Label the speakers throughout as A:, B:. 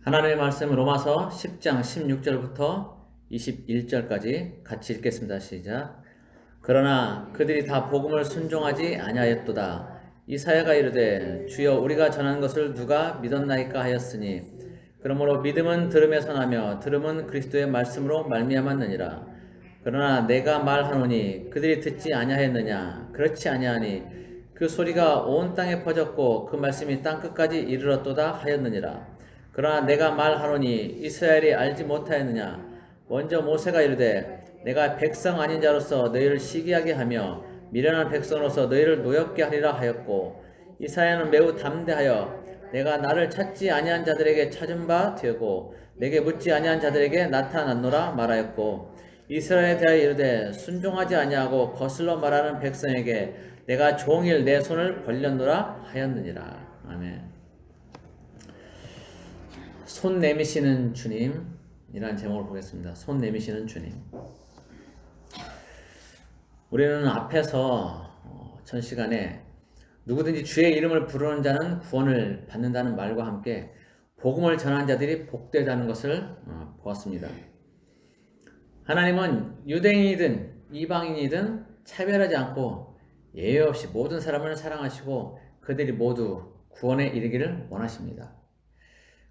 A: 하나님의 말씀 로마서 10장 16절부터 21절까지 같이 읽겠습니다. 시작. 그러나 그들이 다 복음을 순종하지 아니하였도다. 이사야가 이르되 주여 우리가 전한 것을 누가 믿었나이까 하였으니 그러므로 믿음은 들음에서 나며 들음은 그리스도의 말씀으로 말미암았느니라. 그러나 내가 말하노니 그들이 듣지 아니하였느냐. 그렇지 아니하니 그 소리가 온 땅에 퍼졌고 그 말씀이 땅 끝까지 이르렀도다 하였느니라. 그러나 내가 말하노니 이스라엘이 알지 못하였느냐. 먼저 모세가 이르되 내가 백성 아닌 자로서 너희를 시기하게 하며 미련한 백성으로서 너희를 노엽게 하리라 하였고, 이사야는 매우 담대하여 내가 나를 찾지 아니한 자들에게 찾은 바 되고 내게 묻지 아니한 자들에게 나타났노라 말하였고, 이스라엘에 대하여 이르되 순종하지 아니하고 거슬러 말하는 백성에게 내가 종일 내 손을 벌렸노라 하였느니라. 아멘. 손 내미시는 주님이라는 제목을 보겠습니다. 손 내미시는 주님. 우리는 앞에서 전 시간에 누구든지 주의 이름을 부르는 자는 구원을 받는다는 말과 함께 복음을 전하는 자들이 복되다는 것을 보았습니다. 하나님은 유대인이든 이방인이든 차별하지 않고 예외 없이 모든 사람을 사랑하시고 그들이 모두 구원에 이르기를 원하십니다.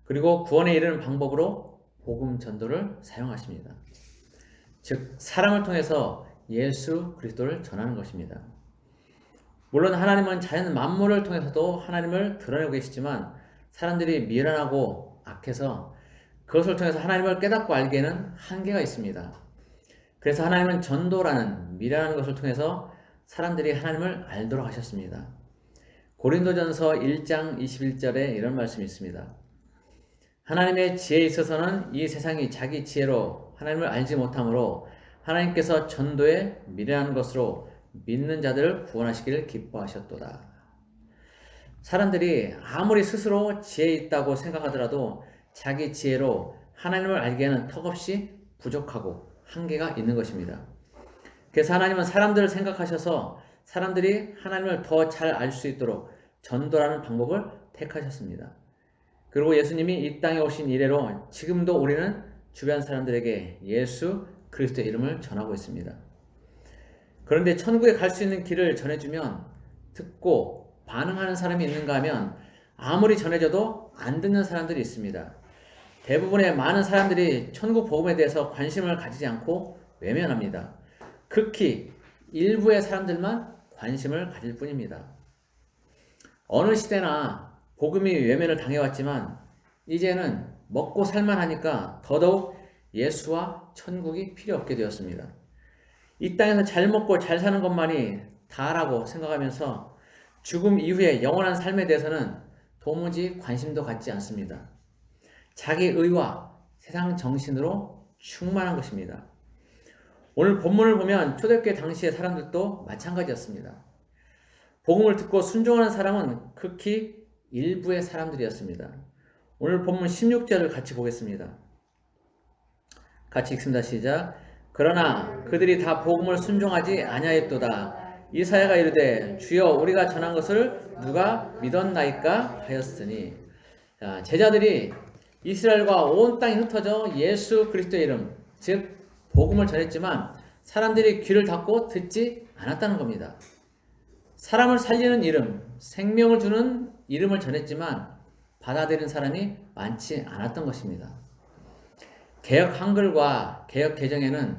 A: 그리고 구원에 이르는 방법으로 복음 전도를 사용하십니다. 즉 사람을 통해서 예수 그리스도를 전하는 것입니다. 물론 하나님은 자연 만물을 통해서도 하나님을 드러내고 계시지만 사람들이 미련하고 악해서 그것을 통해서 하나님을 깨닫고 알기에는 한계가 있습니다. 그래서 하나님은 전도라는 미련한 것을 통해서 사람들이 하나님을 알도록 하셨습니다. 고린도전서 1장 21절에 이런 말씀이 있습니다. 하나님의 지혜에 있어서는 이 세상이 자기 지혜로 하나님을 알지 못하므로 하나님께서 전도에 미련한 것으로 믿는 자들을 구원하시기를 기뻐하셨도다. 사람들이 아무리 스스로 지혜 있다고 생각하더라도 자기 지혜로 하나님을 알기에는 턱없이 부족하고 한계가 있는 것입니다. 그래서 하나님은 사람들을 생각하셔서 사람들이 하나님을 더 잘 알 수 있도록 전도라는 방법을 택하셨습니다. 그리고 예수님이 이 땅에 오신 이래로 지금도 우리는 주변 사람들에게 예수 그리스도의 이름을 전하고 있습니다. 그런데 천국에 갈 수 있는 길을 전해주면 듣고 반응하는 사람이 있는가 하면 아무리 전해줘도 안 듣는 사람들이 있습니다. 대부분의 많은 사람들이 천국 복음에 대해서 관심을 가지지 않고 외면합니다. 극히 일부의 사람들만 관심을 가질 뿐입니다. 어느 시대나 복음이 외면을 당해왔지만 이제는 먹고 살만하니까 더더욱 예수와 천국이 필요 없게 되었습니다. 이 땅에서 잘 먹고 잘 사는 것만이 다라고 생각하면서 죽음 이후의 영원한 삶에 대해서는 도무지 관심도 갖지 않습니다. 자기 의와 세상 정신으로 충만한 것입니다. 오늘 본문을 보면 초대교회 당시의 사람들도 마찬가지였습니다. 복음을 듣고 순종하는 사람은 극히 일부의 사람들이었습니다. 오늘 본문 16절을 같이 보겠습니다. 같이 읽습니다. 시작. 그러나 그들이 다 복음을 순종하지 아니하였도다. 이사야가 이르되 주여 우리가 전한 것을 누가 믿었나이까 하였으니. 자, 제자들이 이스라엘과 온 땅에 흩어져 예수 그리스도의 이름, 즉 복음을 전했지만 사람들이 귀를 닫고 듣지 않았다는 겁니다. 사람을 살리는 이름, 생명을 주는 이름을 전했지만 받아들인 사람이 많지 않았던 것입니다. 개역 한글과 개역 개정에는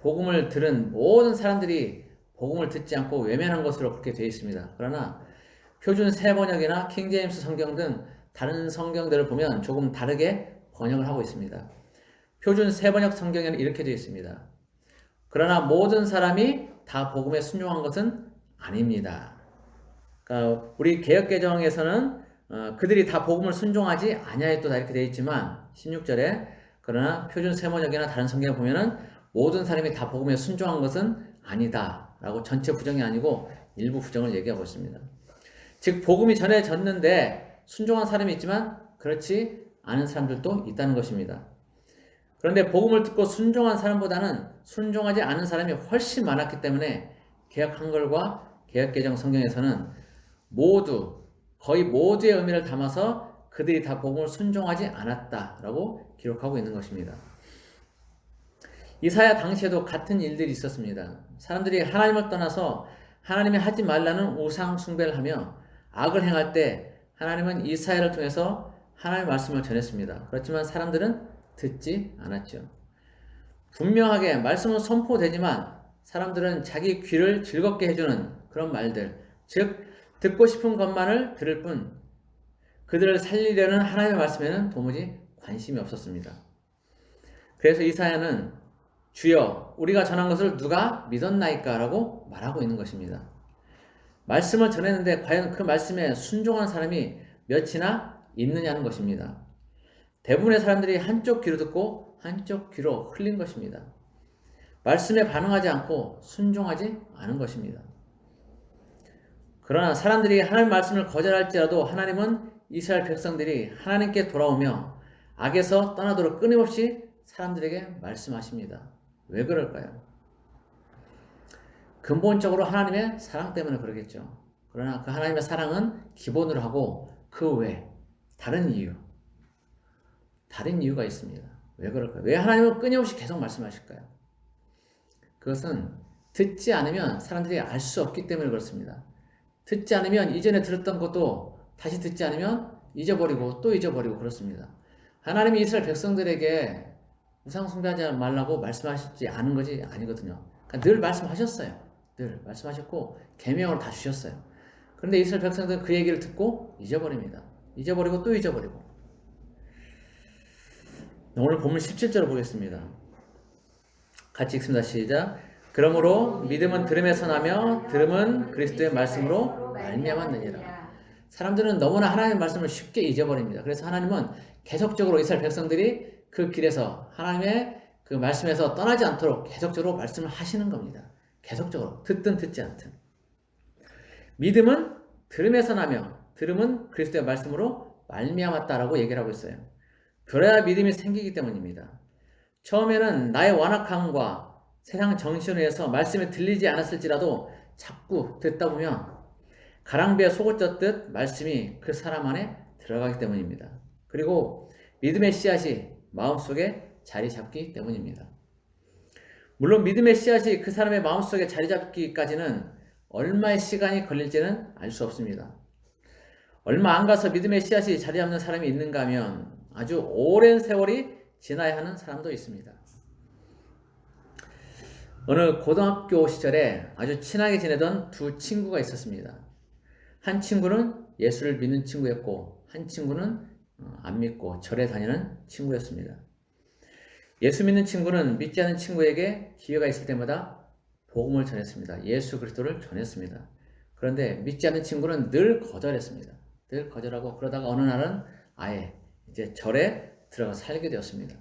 A: 복음을 들은 모든 사람들이 복음을 듣지 않고 외면한 것으로 그렇게 되어 있습니다. 그러나 표준 새번역이나 킹제임스 성경 등 다른 성경들을 보면 조금 다르게 번역을 하고 있습니다. 표준 새번역 성경에는 이렇게 되어 있습니다. 그러나 모든 사람이 다 복음에 순종한 것은 아닙니다. 그러니까 우리 개역개정에서는 그들이 다 복음을 순종하지 아니하였도다 이렇게 되어 있지만 16절에 그러나 표준 새번역이나 다른 성경에 보면은 모든 사람이 다 복음에 순종한 것은 아니다 라고 전체 부정이 아니고 일부 부정을 얘기하고 있습니다. 즉 복음이 전해졌는데 순종한 사람이 있지만 그렇지 않은 사람들도 있다는 것입니다. 그런데 복음을 듣고 순종한 사람보다는 순종하지 않은 사람이 훨씬 많았기 때문에 개역 한글과 개역 개정 성경에서는 거의 모두의 의미를 담아서 그들이 다 복음을 순종하지 않았다라고 기록하고 있는 것입니다. 이사야 당시에도 같은 일들이 있었습니다. 사람들이 하나님을 떠나서 하나님이 하지 말라는 우상 숭배를 하며 악을 행할 때 하나님은 이사야를 통해서 하나님의 말씀을 전했습니다. 그렇지만 사람들은 듣지 않았죠. 분명하게 말씀은 선포되지만 사람들은 자기 귀를 즐겁게 해주는 그런 말들, 즉 듣고 싶은 것만을 들을 뿐 그들을 살리려는 하나님의 말씀에는 도무지 관심이 없었습니다. 그래서 이사야는 주여 우리가 전한 것을 누가 믿었나이까? 라고 말하고 있는 것입니다. 말씀을 전했는데 과연 그 말씀에 순종한 사람이 몇이나 있느냐는 것입니다. 대부분의 사람들이 한쪽 귀로 듣고 한쪽 귀로 흘린 것입니다. 말씀에 반응하지 않고 순종하지 않은 것입니다. 그러나 사람들이 하나님 말씀을 거절할지라도 하나님은 이스라엘 백성들이 하나님께 돌아오며 악에서 떠나도록 끊임없이 사람들에게 말씀하십니다. 왜 그럴까요? 근본적으로 하나님의 사랑 때문에 그러겠죠. 그러나 그 하나님의 사랑은 기본으로 하고 그 외에 다른 이유가 있습니다. 왜 그럴까요? 왜 하나님은 끊임없이 계속 말씀하실까요? 그것은 듣지 않으면 사람들이 알 수 없기 때문에 그렇습니다. 듣지 않으면 이전에 들었던 것도 다시 듣지 않으면 잊어버리고 또 잊어버리고 그렇습니다. 하나님이 이스라엘 백성들에게 우상 숭배하지 말라고 말씀하시지 않은 것이 아니거든요. 그러니까 늘 말씀하셨어요. 늘 말씀하셨고 계명을 다 주셨어요. 그런데 이스라엘 백성들은 그 얘기를 듣고 잊어버립니다. 잊어버리고 또 잊어버리고. 오늘 본문 17절을 보겠습니다. 같이 읽습니다. 시작. 그러므로 믿음은 들음에서 나며 들음은 그리스도의 말씀으로 말미암았느니라. 사람들은 너무나 하나님의 말씀을 쉽게 잊어버립니다. 그래서 하나님은 계속적으로 이스라엘 백성들이 그 길에서 하나님의 그 말씀에서 떠나지 않도록 계속적으로 말씀을 하시는 겁니다. 계속적으로 듣든 듣지 않든. 믿음은 들음에서 나며 들음은 그리스도의 말씀으로 말미암았다라고 얘기를 하고 있어요. 들어야 믿음이 생기기 때문입니다. 처음에는 나의 완악함과 세상 정신에 의해서 말씀이 들리지 않았을지라도 자꾸 듣다 보면 가랑비에 속을 젓듯 말씀이 그 사람 안에 들어가기 때문입니다. 그리고 믿음의 씨앗이 마음속에 자리 잡기 때문입니다. 물론 믿음의 씨앗이 그 사람의 마음속에 자리 잡기까지는 얼마의 시간이 걸릴지는 알 수 없습니다. 얼마 안 가서 믿음의 씨앗이 자리 잡는 사람이 있는가 하면 아주 오랜 세월이 지나야 하는 사람도 있습니다. 어느 고등학교 시절에 아주 친하게 지내던 두 친구가 있었습니다. 한 친구는 예수를 믿는 친구였고 한 친구는 안 믿고 절에 다니는 친구였습니다. 예수 믿는 친구는 믿지 않는 친구에게 기회가 있을 때마다 복음을 전했습니다. 예수 그리스도를 전했습니다. 그런데 믿지 않는 친구는 늘 거절했습니다. 늘 거절하고 그러다가 어느 날은 아예 이제 절에 들어가 살게 되었습니다.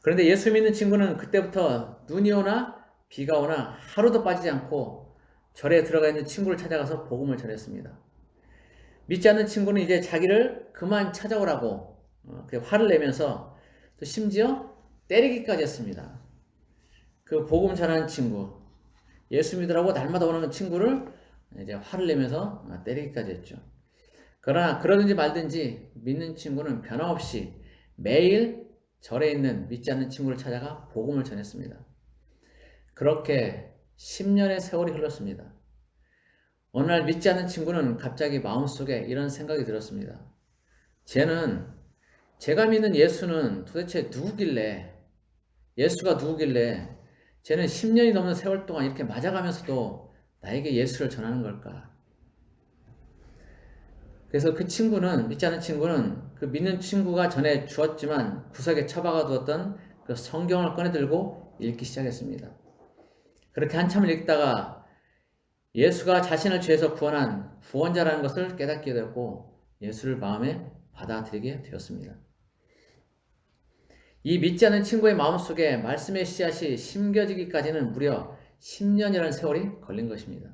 A: 그런데 예수 믿는 친구는 그때부터 눈이 오나 비가 오나 하루도 빠지지 않고 절에 들어가 있는 친구를 찾아가서 복음을 전했습니다. 믿지 않는 친구는 이제 자기를 그만 찾아오라고 화를 내면서 또 심지어 때리기까지 했습니다. 그 복음 전하는 친구, 예수 믿으라고 날마다 오는 친구를 이제 화를 내면서 때리기까지 했죠. 그러나 그러든지 말든지 믿는 친구는 변함없이 매일 절에 있는 믿지 않는 친구를 찾아가 복음을 전했습니다. 그렇게 10년의 세월이 흘렀습니다. 어느 날 믿지 않는 친구는 갑자기 마음속에 이런 생각이 들었습니다. 제가 믿는 예수는 도대체 누구길래, 예수가 누구길래 쟤는 10년이 넘는 세월 동안 이렇게 맞아가면서도 나에게 예수를 전하는 걸까? 그래서 믿지 않는 친구는 그 믿는 친구가 전에 주었지만 구석에 처박아 두었던 그 성경을 꺼내 들고 읽기 시작했습니다. 그렇게 한참을 읽다가 예수가 자신을 죄에서 구원한 구원자라는 것을 깨닫게 되었고 예수를 마음에 받아들이게 되었습니다. 이 믿지 않는 친구의 마음속에 말씀의 씨앗이 심겨지기까지는 무려 10년이라는 세월이 걸린 것입니다.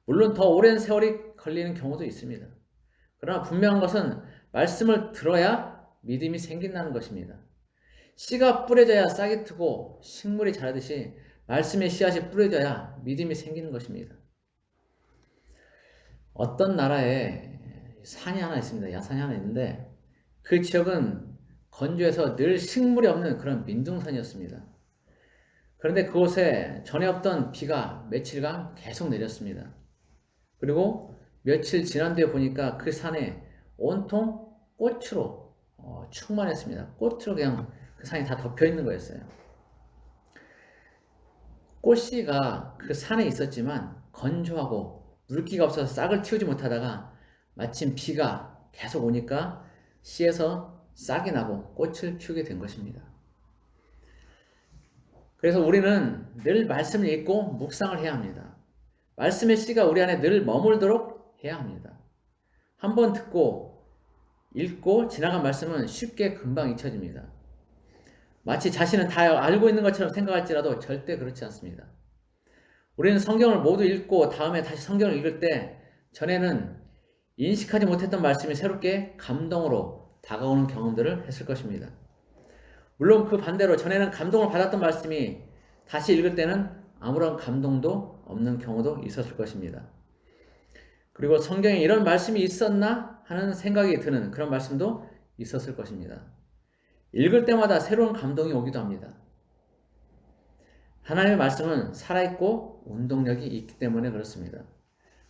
A: 물론 더 오랜 세월이 걸리는 경우도 있습니다. 그러나 분명한 것은 말씀을 들어야 믿음이 생긴다는 것입니다. 씨가 뿌려져야 싹이 트고 식물이 자라듯이 말씀의 씨앗이 뿌려져야 믿음이 생기는 것입니다. 어떤 나라에 산이 하나 있습니다. 야산이 하나 있는데 그 지역은 건조해서 늘 식물이 없는 그런 민둥산이었습니다. 그런데 그곳에 전에 없던 비가 며칠간 계속 내렸습니다. 그리고 며칠 지난 뒤에 보니까 그 산에 온통 꽃으로 충만했습니다. 꽃으로 그냥 그 산이 다 덮여 있는 거였어요. 꽃씨가 그 산에 있었지만 건조하고 물기가 없어서 싹을 틔우지 못하다가 마침 비가 계속 오니까 씨에서 싹이 나고 꽃을 피우게 된 것입니다. 그래서 우리는 늘 말씀을 읽고 묵상을 해야 합니다. 말씀의 씨가 우리 안에 늘 머물도록 해야 합니다. 한번 듣고 읽고 지나간 말씀은 쉽게 금방 잊혀집니다. 마치 자신은 다 알고 있는 것처럼 생각할지라도 절대 그렇지 않습니다. 우리는 성경을 모두 읽고 다음에 다시 성경을 읽을 때 전에는 인식하지 못했던 말씀이 새롭게 감동으로 다가오는 경험들을 했을 것입니다. 물론 그 반대로 전에는 감동을 받았던 말씀이 다시 읽을 때는 아무런 감동도 없는 경우도 있었을 것입니다. 그리고 성경에 이런 말씀이 있었나 하는 생각이 드는 그런 말씀도 있었을 것입니다. 읽을 때마다 새로운 감동이 오기도 합니다. 하나님의 말씀은 살아있고 운동력이 있기 때문에 그렇습니다.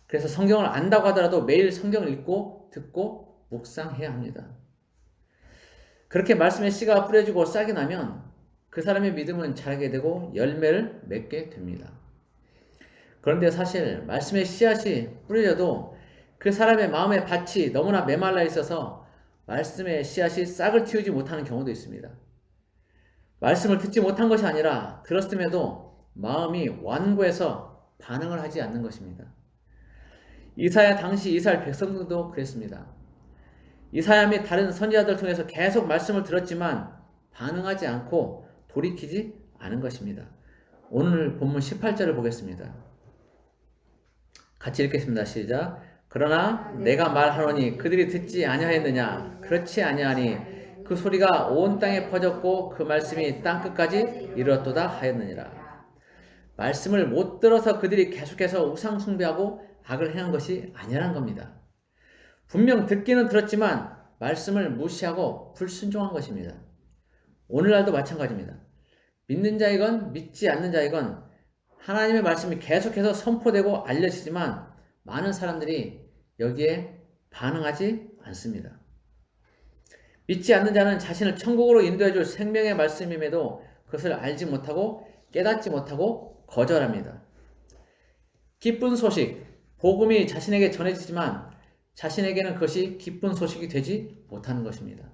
A: 그래서 성경을 안다고 하더라도 매일 성경을 읽고 듣고 묵상해야 합니다. 그렇게 말씀의 씨가 뿌려지고 싹이 나면 그 사람의 믿음은 자라게 되고 열매를 맺게 됩니다. 그런데 사실 말씀의 씨앗이 뿌려져도 그 사람의 마음의 밭이 너무나 메말라 있어서 말씀의 씨앗이 싹을 틔우지 못하는 경우도 있습니다. 말씀을 듣지 못한 것이 아니라 들었음에도 마음이 완고해서 반응을 하지 않는 것입니다. 이사야 당시 이스라엘 백성들도 그랬습니다. 이사야 및 다른 선지자들 통해서 계속 말씀을 들었지만 반응하지 않고 돌이키지 않은 것입니다. 오늘 본문 18절을 보겠습니다. 같이 읽겠습니다. 시작. 그러나 내가 말하노니 그들이 듣지 아니하였느냐? 그렇지 아니하니 그 소리가 온 땅에 퍼졌고 그 말씀이 땅끝까지 이르렀도다 하였느니라. 말씀을 못 들어서 그들이 계속해서 우상 숭배하고 악을 행한 것이 아니라는 겁니다. 분명 듣기는 들었지만 말씀을 무시하고 불순종한 것입니다. 오늘날도 마찬가지입니다. 믿는 자이건 믿지 않는 자이건 하나님의 말씀이 계속해서 선포되고 알려지지만 많은 사람들이 여기에 반응하지 않습니다. 믿지 않는 자는 자신을 천국으로 인도해 줄 생명의 말씀임에도 그것을 알지 못하고 깨닫지 못하고 거절합니다. 기쁜 소식, 복음이 자신에게 전해지지만 자신에게는 그것이 기쁜 소식이 되지 못하는 것입니다.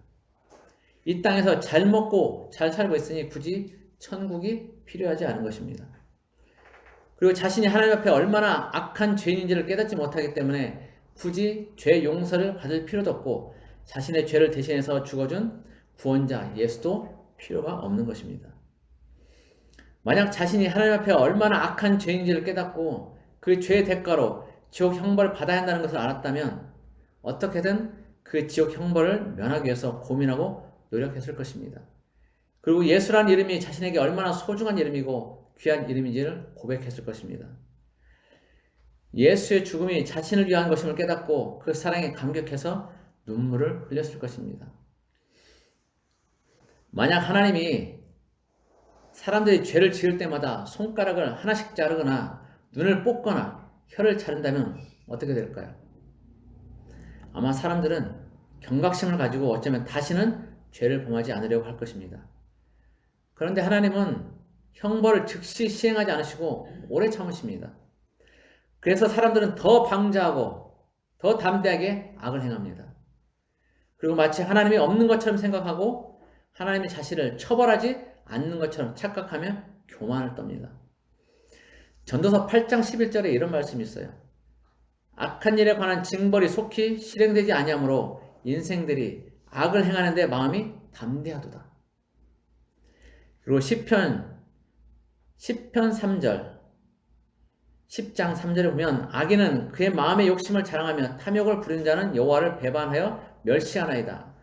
A: 이 땅에서 잘 먹고 잘 살고 있으니 굳이 천국이 필요하지 않은 것입니다. 그리고 자신이 하나님 앞에 얼마나 악한 죄인인지를 깨닫지 못하기 때문에 굳이 죄 용서를 받을 필요도 없고 자신의 죄를 대신해서 죽어준 구원자 예수도 필요가 없는 것입니다. 만약 자신이 하나님 앞에 얼마나 악한 죄인인지를 깨닫고 그 죄의 대가로 지옥 형벌을 받아야 한다는 것을 알았다면 어떻게든 그 지옥 형벌을 면하기 위해서 고민하고 노력했을 것입니다. 그리고 예수라는 이름이 자신에게 얼마나 소중한 이름이고 귀한 이름인지를 고백했을 것입니다. 예수의 죽음이 자신을 위한 것임을 깨닫고 그 사랑에 감격해서 눈물을 흘렸을 것입니다. 만약 하나님이 사람들이 죄를 지을 때마다 손가락을 하나씩 자르거나 눈을 뽑거나 혀를 자른다면 어떻게 될까요? 아마 사람들은 경각심을 가지고 어쩌면 다시는 죄를 범하지 않으려고 할 것입니다. 그런데 하나님은 형벌을 즉시 시행하지 않으시고 오래 참으십니다. 그래서 사람들은 더 방자하고 더 담대하게 악을 행합니다. 그리고 마치 하나님이 없는 것처럼 생각하고 하나님의 자신을 처벌하지 않는 것처럼 착각하며 교만을 떱니다. 전도서 8장 11절에 이런 말씀이 있어요. 악한 일에 관한 징벌이 속히 실행되지 아니하므로 인생들이 악을 행하는 데 마음이 담대하도다. 그리고 시편 3절 10장 3절에 보면 악인은 그의 마음의 욕심을 자랑하며 탐욕을 부리는 자는 여호와를 배반하여 멸시하나이다.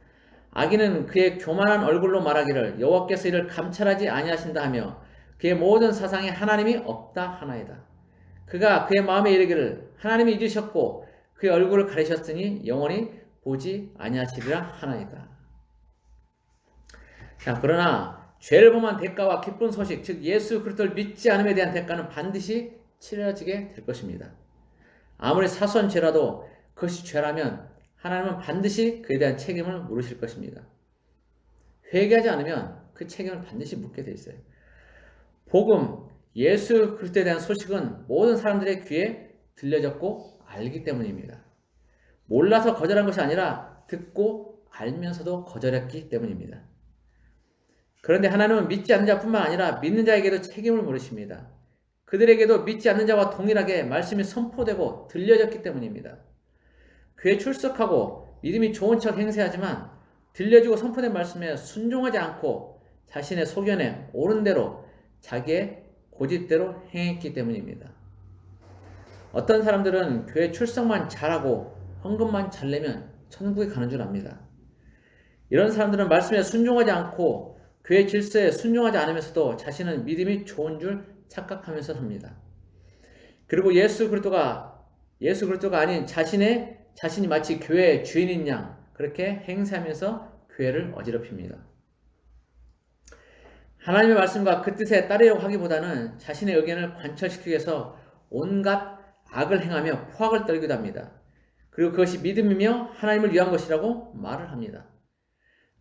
A: 악인은 그의 교만한 얼굴로 말하기를 여호와께서 이를 감찰하지 아니하신다 하며 그의 모든 사상에 하나님이 없다 하나이다. 그가 그의 마음에 이르기를 하나님이 잊으셨고 그의 얼굴을 가리셨으니 영원히 보지 아니하시리라 하나이다. 자, 그러나 죄를 범한 대가와 기쁜 소식, 즉 예수 그리스도를 믿지 않음에 대한 대가는 반드시 치러지게 될 것입니다. 아무리 사소한 죄라도 그것이 죄라면 하나님은 반드시 그에 대한 책임을 물으실 것입니다. 회개하지 않으면 그 책임을 반드시 묻게 돼 있어요. 복음, 예수 그리스도에 대한 소식은 모든 사람들의 귀에 들려졌고 알기 때문입니다. 몰라서 거절한 것이 아니라 듣고 알면서도 거절했기 때문입니다. 그런데 하나님은 믿지 않는 자뿐만 아니라 믿는 자에게도 책임을 물으십니다. 그들에게도 믿지 않는 자와 동일하게 말씀이 선포되고 들려졌기 때문입니다. 교회 출석하고 믿음이 좋은 척 행세하지만 들려주고 선포된 말씀에 순종하지 않고 자신의 소견에 옳은 대로 자기의 고집대로 행했기 때문입니다. 어떤 사람들은 교회 출석만 잘하고 헌금만 잘 내면 천국에 가는 줄 압니다. 이런 사람들은 말씀에 순종하지 않고 교회 질서에 순종하지 않으면서도 자신은 믿음이 좋은 줄 착각하면서 삽니다. 그리고 예수 그리스도가 아닌 자신이 마치 교회의 주인인 양 그렇게 행세하면서 교회를 어지럽힙니다. 하나님의 말씀과 그 뜻에 따르려고 하기보다는 자신의 의견을 관철시키기 위해서 온갖 악을 행하며 포악을 떨기도 합니다. 그리고 그것이 믿음이며 하나님을 위한 것이라고 말을 합니다.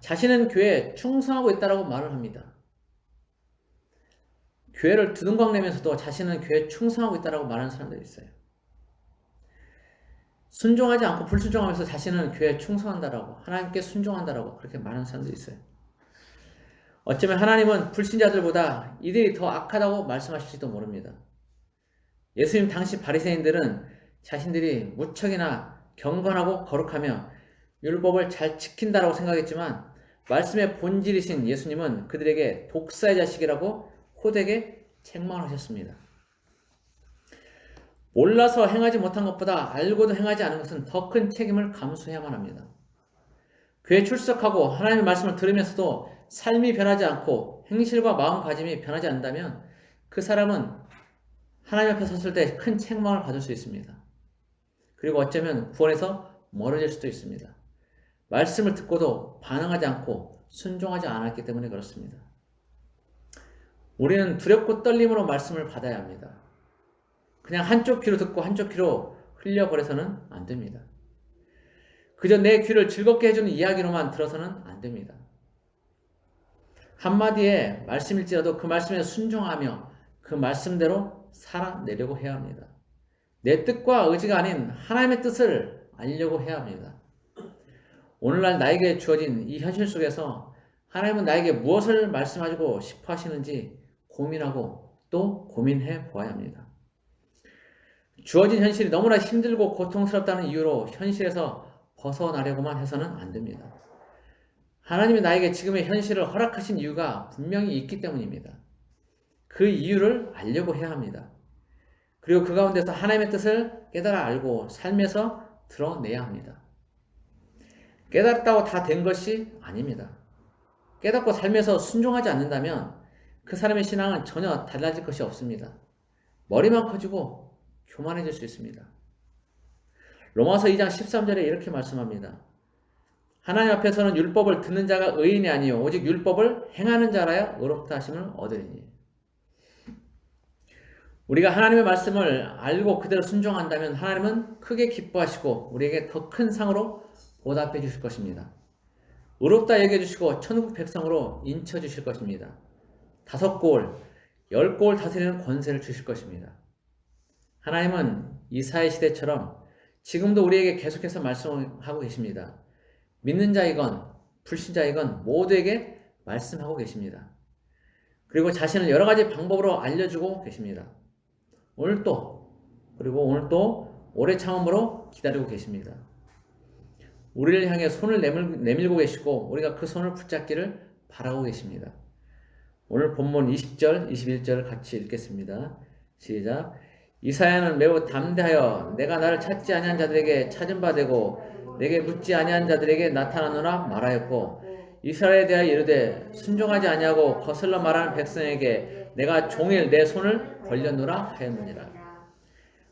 A: 자신은 교회에 충성하고 있다고 말을 합니다. 교회를 두둥강 내면서도 자신은 교회에 충성하고 있다고 말하는 사람들이 있어요. 순종하지 않고 불순종하면서 자신은 교회에 충성한다라고, 하나님께 순종한다라고 그렇게 말하는 사람들이 있어요. 어쩌면 하나님은 불신자들보다 이들이 더 악하다고 말씀하실지도 모릅니다. 예수님 당시 바리새인들은 자신들이 무척이나 경건하고 거룩하며 율법을 잘 지킨다라고 생각했지만 말씀의 본질이신 예수님은 그들에게 독사의 자식이라고 호되게 책망하셨습니다. 몰라서 행하지 못한 것보다 알고도 행하지 않은 것은 더 큰 책임을 감수해야만 합니다. 교회 출석하고 하나님의 말씀을 들으면서도 삶이 변하지 않고 행실과 마음가짐이 변하지 않는다면 그 사람은 하나님 앞에 섰을 때 큰 책망을 받을 수 있습니다. 그리고 어쩌면 구원에서 멀어질 수도 있습니다. 말씀을 듣고도 반응하지 않고 순종하지 않았기 때문에 그렇습니다. 우리는 두렵고 떨림으로 말씀을 받아야 합니다. 그냥 한쪽 귀로 듣고 한쪽 귀로 흘려버려서는 안 됩니다. 그저 내 귀를 즐겁게 해주는 이야기로만 들어서는 안 됩니다. 한마디의 말씀일지라도 그 말씀에 순종하며 그 말씀대로 살아내려고 해야 합니다. 내 뜻과 의지가 아닌 하나님의 뜻을 알려고 해야 합니다. 오늘날 나에게 주어진 이 현실 속에서 하나님은 나에게 무엇을 말씀하시고 싶어 하시는지 고민하고 또 고민해 보아야 합니다. 주어진 현실이 너무나 힘들고 고통스럽다는 이유로 현실에서 벗어나려고만 해서는 안 됩니다. 하나님이 나에게 지금의 현실을 허락하신 이유가 분명히 있기 때문입니다. 그 이유를 알려고 해야 합니다. 그리고 그 가운데서 하나님의 뜻을 깨달아 알고 삶에서 드러내야 합니다. 깨달았다고 다 된 것이 아닙니다. 깨닫고 삶에서 순종하지 않는다면 그 사람의 신앙은 전혀 달라질 것이 없습니다. 머리만 커지고 교만해질 수 있습니다. 로마서 2장 13절에 이렇게 말씀합니다. 하나님 앞에서는 율법을 듣는 자가 의인이 아니요 오직 율법을 행하는 자라야 의롭다 하심을 얻으리니. 우리가 하나님의 말씀을 알고 그대로 순종한다면 하나님은 크게 기뻐하시고 우리에게 더 큰 상으로 보답해 주실 것입니다. 의롭다 여겨주시고 천국 백성으로 인쳐주실 것입니다. 5골, 10골 다스리는 권세를 주실 것입니다. 하나님은 이사야 시대처럼 지금도 우리에게 계속해서 말씀하고 계십니다. 믿는 자이건 불신자이건 모두에게 말씀하고 계십니다. 그리고 자신을 여러 가지 방법으로 알려주고 계십니다. 오늘 또 오래 참음으로 기다리고 계십니다. 우리를 향해 손을 내밀고 계시고 우리가 그 손을 붙잡기를 바라고 계십니다. 오늘 본문 20절, 21절 같이 읽겠습니다. 시작. 이사야는 매우 담대하여 내가 나를 찾지 아니한 자들에게 찾은 바 되고 내게 묻지 아니한 자들에게 나타나노라 말하였고 이스라엘에 대하여 이르되 순종하지 아니하고 거슬러 말하는 백성에게 내가 종일 내 손을 벌렸노라 하였느니라.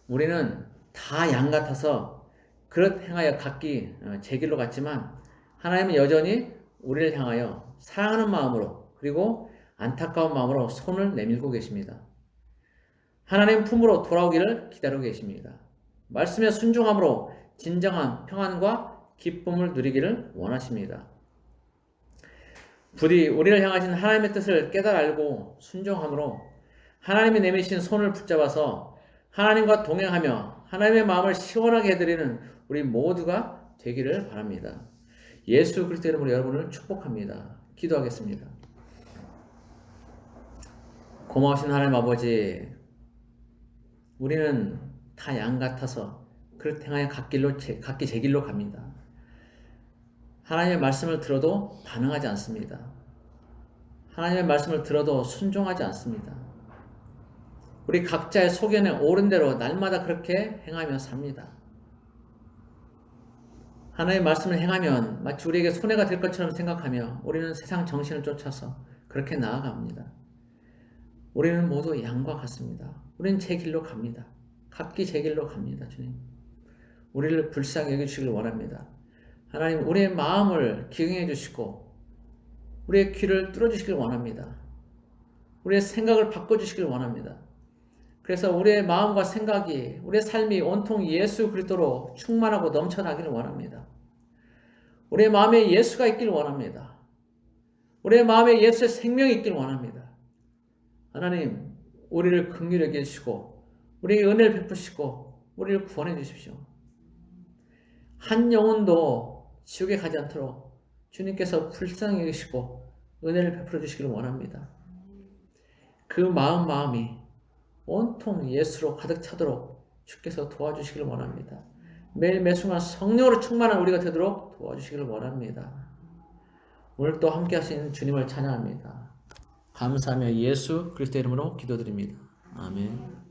A: 우리는 다 양 같아서 그릇 행하여 각기 제 길로 갔지만 하나님은 여전히 우리를 향하여 사랑하는 마음으로 그리고 안타까운 마음으로 손을 내밀고 계십니다. 하나님 품으로 돌아오기를 기다리고 계십니다. 말씀에 순종함으로 진정한 평안과 기쁨을 누리기를 원하십니다. 부디 우리를 향하신 하나님의 뜻을 깨달아 알고 순종함으로 하나님이 내미신 손을 붙잡아서 하나님과 동행하며 하나님의 마음을 시원하게 해드리는 우리 모두가 되기를 바랍니다. 예수 그리스도 이름으로 여러분을 축복합니다. 기도하겠습니다. 고마우신 하나님 아버지, 우리는 다 양 같아서 그릇 행하여 각기 제 길로 갑니다. 하나님의 말씀을 들어도 반응하지 않습니다. 하나님의 말씀을 들어도 순종하지 않습니다. 우리 각자의 소견에 옳은 대로 날마다 그렇게 행하며 삽니다. 하나님의 말씀을 행하면 마치 우리에게 손해가 될 것처럼 생각하며 우리는 세상 정신을 쫓아서 그렇게 나아갑니다. 우리는 모두 양과 같습니다. 우리는 제 길로 갑니다. 각기 제 길로 갑니다. 주님, 우리를 불쌍히 여겨주시길 원합니다. 하나님, 우리의 마음을 기경해 주시고 우리의 귀를 뚫어주시길 원합니다. 우리의 생각을 바꿔주시길 원합니다. 그래서 우리의 마음과 생각이, 우리의 삶이 온통 예수 그리스도로 충만하고 넘쳐나기를 원합니다. 우리의 마음에 예수가 있기를 원합니다. 우리의 마음에 예수의 생명이 있기를 원합니다. 하나님, 우리를 긍휼히 여기시고 우리에게 은혜를 베푸시고 우리를 구원해 주십시오. 한 영혼도 지옥에 가지 않도록 주님께서 불쌍히 여기시고 은혜를 베풀어 주시기를 원합니다. 그 마음이 온통 예수로 가득 차도록 주께서 도와주시기를 원합니다. 매일 매순간 성령으로 충만한 우리가 되도록 도와주시기를 원합니다. 오늘 또 함께 하신 주님을 찬양합니다. 감사하며 예수 그리스도 이름으로 기도드립니다. 아멘.